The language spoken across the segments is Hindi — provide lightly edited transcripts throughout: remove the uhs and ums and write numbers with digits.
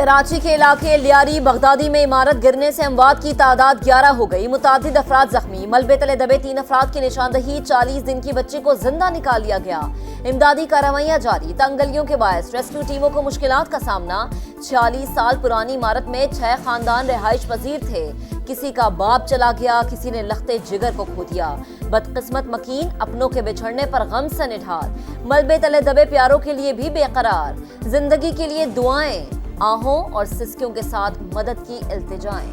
कराची के इलाके लियारी बगदादी में इमारत गिरने से अमवात की तादाद 11 हो गई। मुतादिद अफराद जख्मी। मलबे तले दबे 3 अफराद की निशानदही। 40 दिन की बच्ची को जिंदा निकाल लिया गया। इमदादी कार्रवाइयां जारी। तंगलियों के बायस रेस्क्यू टीमों को मुश्किलात का सामना। 46 साल पुरानी इमारत में 6 खानदान रिहाइश पजीर थे। किसी का बाप चला गया, किसी ने लख्ते जिगर को खो दिया। बदकिस्मत मकीन अपनों के बिछड़ने पर गम से निढाल। मलबे तले दबे प्यारों के लिए भी बेकरार। जिंदगी के लिए दुआएं, आहों और सिसकियों के साथ मदद की इल्तिजाएं।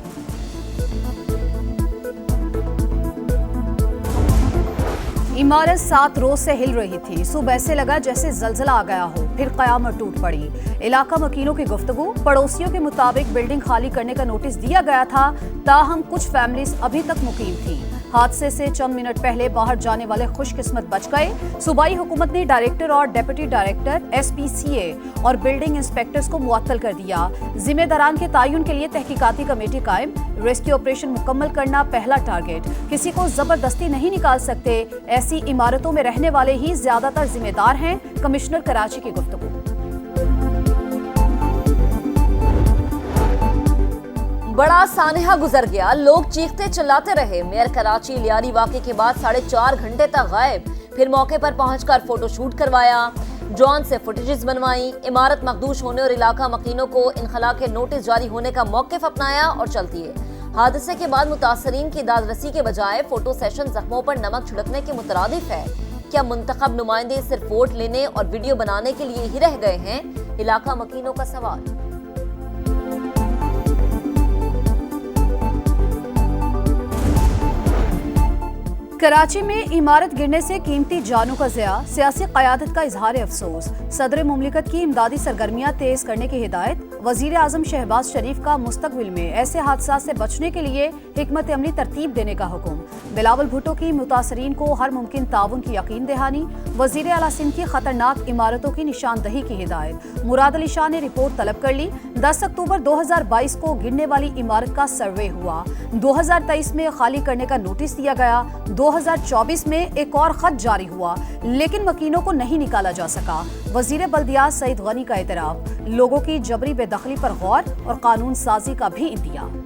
इमारत 7 रोज से हिल रही थी। सुबह ऐसे लगा जैसे जलजला आ गया हो, फिर कयामत टूट पड़ी। इलाका मकीनों की गुफ्तगू। पड़ोसियों के मुताबिक बिल्डिंग खाली करने का नोटिस दिया गया था, ताहम कुछ फैमिलीज अभी तक मुकीम थी। हादसे से चंद मिनट पहले बाहर जाने वाले खुशकिस्मत बच गए। सूबाई हुकूमत ने डायरेक्टर और डेप्यूटी डायरेक्टर, SPCA और बिल्डिंग इंस्पेक्टर्स को मुअत्तल कर दिया। जिम्मेदारान के तयन के लिए तहकीकाती कमेटी कायम। रेस्क्यू ऑपरेशन मुकम्मल करना पहला टारगेट। किसी को जबरदस्ती नहीं निकाल सकते। ऐसी इमारतों में रहने वाले ही ज्यादातर जिम्मेदार हैं। कमिश्नर कराची की गुफ्तगू। बड़ा सानहा गुजर गया। लोग चीखते चिल्लाते रहे। मेयर कराची लियारी वाक़े के बाद 4.5 घंटे तक गायब। फिर मौके पर पहुंचकर फोटोशूट करवाया, ड्रोन से फुटेजेस बनवाई। इमारत मखदूश होने और इलाका मकीनों को इनखला के नोटिस जारी होने का मौक़िफ़ अपनाया और चलती है। हादसे के बाद मुतासरीन की दादरसी के बजाय फोटो सेशन जख्मों पर नमक छिड़कने के मुतरादिफ है। क्या मुंतखब नुमाइंदे सिर्फ वोट लेने और वीडियो बनाने के लिए ही रह गए हैं? इलाका मकीनों का सवाल। कराची में इमारत गिरने से कीमती जानों का ज़िया। सियासी क़यादत का इजहार अफसोस। सदर मुमलिकत की इमदादी सरगर्मियाँ तेज करने की हिदायत। वज़ीर आज़म शहबाज शरीफ का मुस्तक़बिल में ऐसे हादसा से बचने के लिए हिकमत अमली तरतीब देने का हुक्म। बिलावल भुट्टो की मुतासरीन को हर मुमकिन ताउन की यकीन दहानी। वज़ीर आला सिंध की खतरनाक इमारतों की निशानदही की हिदायत। मुराद अली शाह ने रिपोर्ट तलब कर ली। 10 अक्टूबर 2022 को गिरने वाली इमारत का सर्वे हुआ। 2023 में खाली करने का नोटिस दिया गया। 2024 में एक और खत जारी हुआ, लेकिन मकीनों को नहीं निकाला जा सका। वजीर बल्दियात सईद गनी का एतराफ। लोगों की जबरी बेदखली पर गौर और कानून साजी का भी इंतजाम।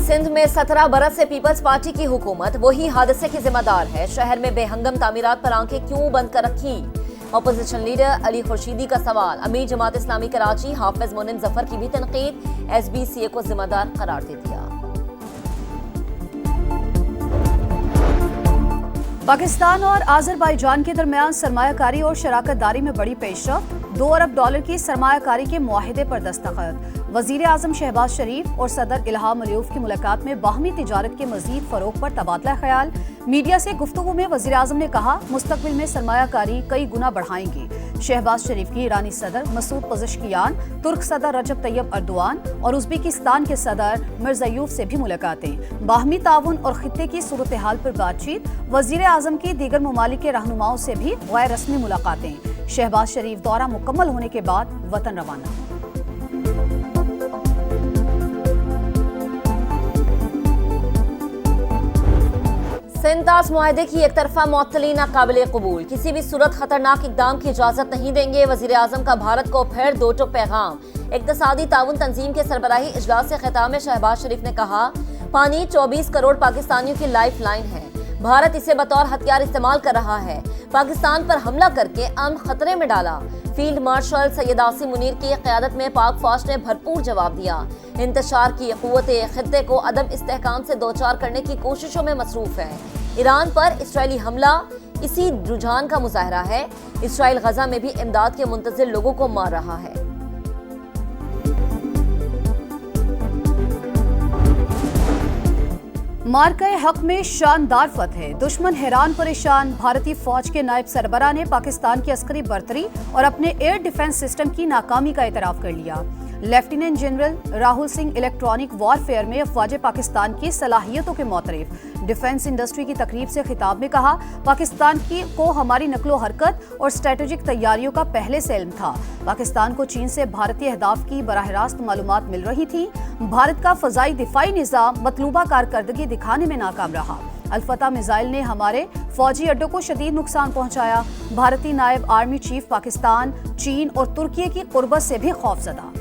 सिंध में 17 बरस से पीपल्स पार्टी की हुकूमत। वही हादसे की जिम्मेदार है। शहर में बेहंगम तामीरात पर आंखें क्यों बंद कर रखी? अपोजिशन लीडर अली खुर्शीदी का सवाल। अमीर जमात इस्लामी कराची हाफिज मोनिम जफर की भी तनकीद। SBCA को जिम्मेदार करार दे दिया। पाकिस्तान और आज़रबाईजान के दरमियान सरमायाकारी और शराकतदारी में बड़ी पेशरफ्त। $2 अरब की सरमायाकारी के मुआहिदे पर दस्तखत। वज़ीर आज़म शहबाज शरीफ और सदर इल्हाम अलियूफ की मुलाकात में बाहमी तिजारत के मज़ीद फ़रोग़ पर तबादला ख्याल। मीडिया से गुफ्तगू में वज़ीर आज़म ने कहा, मुस्तक़बिल में सरमायाकारी कई गुना बढ़ाएंगे। शहबाज शरीफ की ईरानी सदर मसूद पज़ेश्कियान, तुर्क सदर रजब तैयब अर्दोआन और उज़्बेकिस्तान के सदर मिर्ज़ायूफ से भी मुलाकातें। बाहमी ताउन और खित्ते की सूरत हाल पर बातचीत। वज़ीर आज़म की दीगर ममालिक के रहनुमाओं से भी गैर रस्मी मुलाकातें। शहबाज शरीफ दौरा मुकम्मल होने के बाद वतन रवाना। सिंतास मुआहदे की एक तरफा मुअत्तली नाकाबिले कबूल। किसी भी सूरत खतरनाक इकदाम की इजाजत नहीं देंगे। वज़ीर आज़म का भारत को फिर दो टुक पैगाम। इक़्तिसादी ताउन तंजीम के सरबराही इजलास से खिताब में शहबाज शरीफ ने कहा, पानी 24 करोड़ पाकिस्तानियों की लाइफ लाइन है। भारत इसे बतौर हथियार इस्तेमाल कर रहा है। पाकिस्तान पर हमला करके अमन खतरे में डाला। फील्ड मार्शल सैयद आसिम मुनीर की क़यादत में पाक फौज ने भरपूर जवाब दिया। इंतशार की क़ुव्वतें खित्ते को अदम इस्तेहकाम से दोचार करने की कोशिशों में मसरूफ है। ईरान पर इसराइली हमला इसी रुझान का मुजाहरा है। इसराइल गजा में भी इमदाद के मुंतज़िर लोगों को मार रहा है। मार्के हक में शानदार फतह। दुश्मन हैरान परेशान। भारतीय फौज के नायब सरबरा ने पाकिस्तान की अस्करी बर्तरी और अपने एयर डिफेंस सिस्टम की नाकामी का एतराफ कर लिया। Lieutenant general Rahul Singh electronic warfare में अफवाज पाकिस्तान की सलाहियतों के मोतरफ। डिफेंस इंडस्ट्री की तकरीब से खिताब में कहा, पाकिस्तान को हमारी नकलो हरकत और स्ट्रेटेजिक तैयारियों का पहले से इल्म था। पाकिस्तान को चीन से भारतीय अहदाफ की बराह रास्त मालूमात मिल रही थी। भारत का फ़ज़ाई दिफाई निज़ाम मतलूबा कारकर्दगी दिखाने में नाकाम रहा। अल-फतह मिसाइल ने हमारे फौजी अड्डों को शदीद नुकसान पहुंचाया। भारतीय नायब आर्मी चीफ पाकिस्तान, चीन और तुर्की की कुर्बत से भी खौफजदा।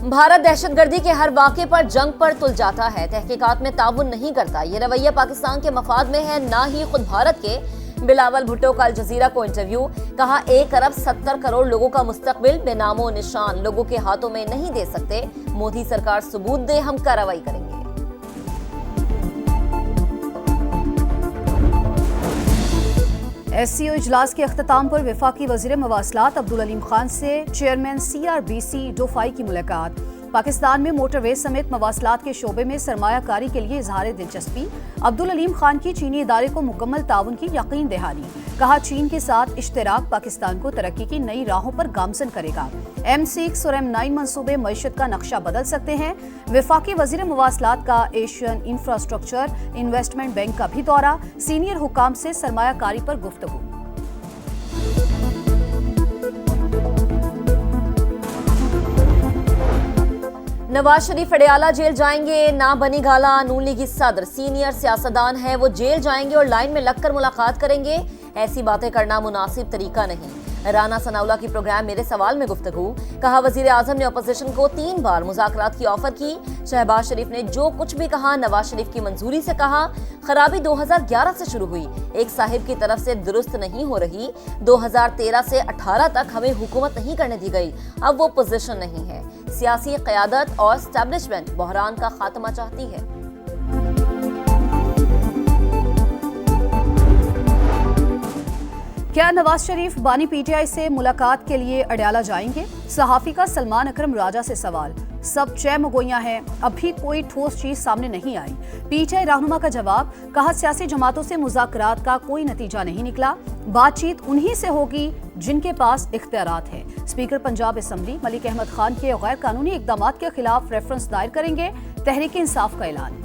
भारत दहशतगर्दी के हर वाक़े पर जंग पर तुल जाता है, तहकीकात में ताउन नहीं करता। ये रवैया पाकिस्तान के मफाद में है, ना ही खुद भारत के। बिलावल भुट्टो का अल जजीरा को इंटरव्यू, कहा 1 अरब 70 करोड़ लोगों का मुस्तकबिल बेनामो निशान लोगों के हाथों में नहीं दे सकते। मोदी सरकार सबूत दे, हम कार्रवाई करेंगे। SCO इजलास के अख्ताम पर वफाकी वज़ीर मवासलात अब्दुल अलीम खान से चेयरमैन CRBC डोफाई की मुलाकात। पाकिस्तान में मोटरवे समेत मवासलात के शोबे में सरमायाकारी के लिए इजहार दिलचस्पी। अब्दुल अलीम खान की चीनी इदारे को मुकम्मल ताउन की यकीन दहानी। कहा चीन के साथ इश्तराक पाकिस्तान को तरक्की की नई राहों पर गामजन करेगा। M6 और M9 मंसूबे मईशत का नक्शा बदल सकते हैं। वफाकी वज़ीर मवासलात का एशियन इंफ्रास्ट्रक्चर इन्वेस्टमेंट बैंक का भी दौरा। सीनियर हुकाम से सरमायाकारी पर गुफ्तगू। नवाज शरीफ अडयाला जेल जाएंगे, ना बनी गाला। नून लीगी सदर सीनियर सियासतदान है, वो जेल जाएंगे और लाइन में लगकर मुलाकात करेंगे। ऐसी बातें करना मुनासिब तरीका नहीं। राना सनाउल्लाह की प्रोग्राम मेरे सवाल में गुफ्तगू। कहा वजीर आजम ने अपोजिशन को 3 बार मुज़ाकरात की ऑफर की। शहबाज शरीफ ने जो कुछ भी कहा नवाज शरीफ की मंजूरी से कहा। खराबी 2011 से शुरू हुई, एक साहिब की तरफ से दुरुस्त नहीं हो रही। 2013 से 18 तक हमें हुकूमत नहीं करने दी गई, अब वो पोजीशन नहीं है। सियासी क़यादत और एस्टैब्लिशमेंट बहरान का खात्मा चाहती है। क्या नवाज शरीफ बानी PTI से मुलाकात के लिए अडयाला जाएंगे? सहाफी का सलमान अकरम राजा से सवाल। सब चय मगोइयां हैं, अभी कोई ठोस चीज सामने नहीं आई। PTI रहनुमा का जवाब, कहा सियासी जमातों से मुज़ाकरात का कोई नतीजा नहीं निकला। बातचीत उन्हीं से होगी जिनके पास इख्तियारात है। स्पीकर पंजाब असम्बली मलिक अहमद खान के गैर कानूनी इकदाम के खिलाफ रेफरेंस दायर करेंगे। तहरीक इंसाफ का ऐलान।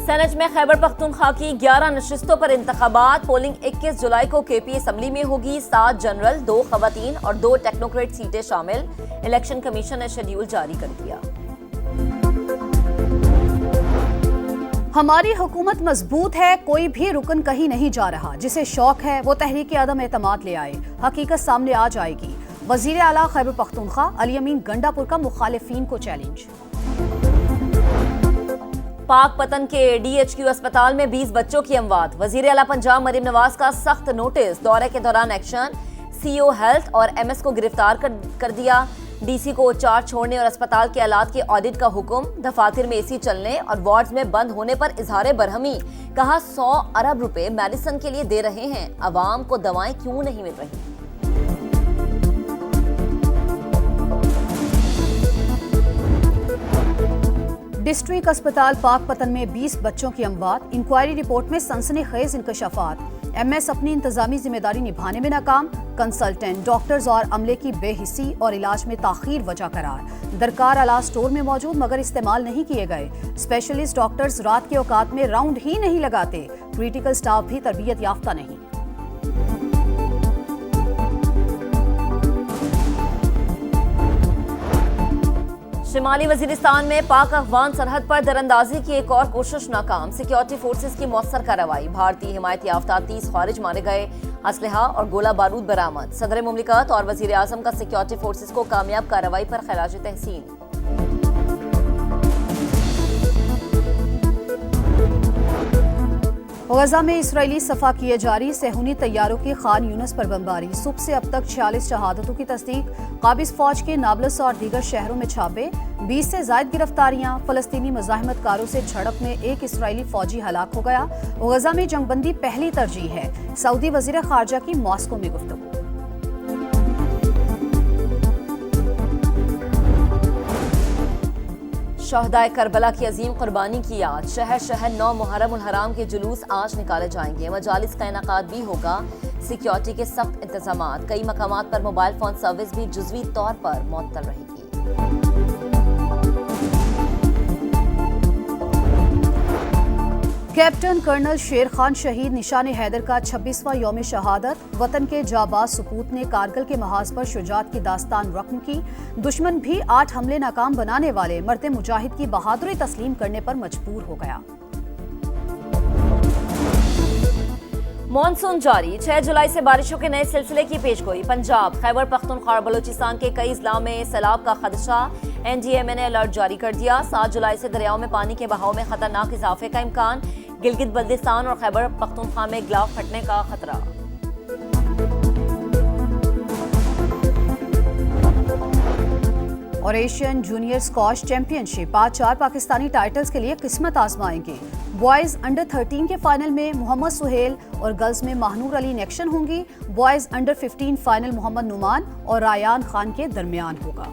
सेनेट में खैबर पख्तूनख्वा की 11 नशिस्तों पर इंतखाबात। पोलिंग 21 जुलाई को KP असम्बली में होगी। 7 जनरल, 2 खवातीन और 2 टेक्नोक्रेट सीटें शामिल। इलेक्शन कमीशन ने शेड्यूल जारी कर दिया। हमारी हुकूमत मजबूत है, कोई भी रुकन कहीं नहीं जा रहा। जिसे शौक है वो तहरीक आदम एतमाद ले आए, हकीकत सामने आ जाएगी। वजीर आला खैबर पख्तूनख्वा अली अमीन गंडापुर का मुखालिफिन को चैलेंज। पाक पतन के DHQ अस्पताल में 20 बच्चों की अमवात। वजीर आला पंजाब मरीम नवाज का सख्त नोटिस, दौरे के दौरान एक्शन। CO हेल्थ और MS को गिरफ्तार कर दिया। DC को चार्ज छोड़ने और अस्पताल के आलात के ऑडिट का हुक्म। दफातर में AC चलने और वार्ड्स में बंद होने पर इजहार बरहमी। कहा 100 अरब रुपए मेडिसिन के लिए दे रहे हैं, अवाम को दवाएं क्यों नहीं मिल रही। डिस्ट्रिक्ट अस्पताल पाक पतन में 20 बच्चों की अमवात। इंक्वायरी रिपोर्ट में सनसनीखेज इंकशाफात। MS अपनी इंतजामी जिम्मेदारी निभाने में नाकाम। कंसल्टेंट, डॉक्टर्स और अमले की बेहिस्सी और इलाज में ताखीर वजह करार। दरकार आलात स्टोर में मौजूद मगर इस्तेमाल नहीं किए गए। स्पेशलिस्ट डॉक्टर्स रात के औकात में राउंड ही नहीं लगाते। क्रिटिकल स्टाफ भी तरबियत याफ्ता नहीं। शिमाली वजीरिस्तान में पाक अफगान सरहद पर दरअंदाजी की एक और कोशिश नाकाम। सिक्योरिटी फोर्सेस की मौसर कार्रवाई। भारतीय हिमायत याफ्ता 30 खारिज मारे गए। असलहा और गोला बारूद बरामद। सदर मुमलिकत और वजीर आजम का सिक्योरिटी फोर्सेस को कामयाब कार्रवाई पर खराज तहसीन। गजा में इसराइली सफा किए जारी। सेहूनी तैयारों की खान यूनस पर बमबारी। सुबह से अब तक 46 शहादतों की तस्दीक। काबिज फौज के नाबलस और दीगर शहरों में छापे। 20 से ज्यादा गिरफ्तारियां। फलस्तीनी मज़ाहमतकारों से झड़प में एक इसराइली फौजी हलाक हो गया। गजा में जंगबंदी पहली तरजीह है। सऊदी वज़ीर खारजा की मॉस्को में गुफ्तगू। शहदाए करबला की अजीम कुर्बानी की याद। शहर शहर 9 मुहर्रम उल हराम के जुलूस आज निकाले जाएंगे। मजालिस का इनेकाद भी होगा। सिक्योरिटी के सख्त इंतजामात। कई मकामात पर मोबाइल फोन सर्विस भी जुज़वी तौर पर मुअत्तल रहेगी। कैप्टन कर्नल शेर खान शहीद निशान हैदर का 26वां यौम शहादत। वतन के जाबाज सपूत ने कारगिल के महाज पर शुजात की दास्तान रकम की। दुश्मन भी 8 हमले नाकाम बनाने वाले मरते मुजाहिद की बहादुरी तस्लीम करने पर मजबूर हो गया। मॉनसून जारी, 6 जुलाई से बारिशों के नए सिलसिले की पेशगोई। पंजाब, खैबर पख्तूनख्वा और बलूचिस्तान के कई इजला में सैलाब का खदशा। NDMA ने अलर्ट जारी कर दिया। 7 जुलाई से दरियाओं में पानी के बहाव में खतरनाक इजाफे का इम्कान। गिलगित बल्तिस्तान और खैबर पख्तूनख्वा में गिलाव फटने का खतरा। और एशियन जूनियर स्क्वॉश चैंपियनशिप, आज 4 पाकिस्तानी टाइटल्स के लिए किस्मत आजमाएंगे। बॉयज अंडर 13 के फाइनल में मोहम्मद सुहेल और गर्ल्स में महानूर अली in एक्शन होंगी। Boys under 15 final Mohammad Numan और रायान खान के दरमियान होगा।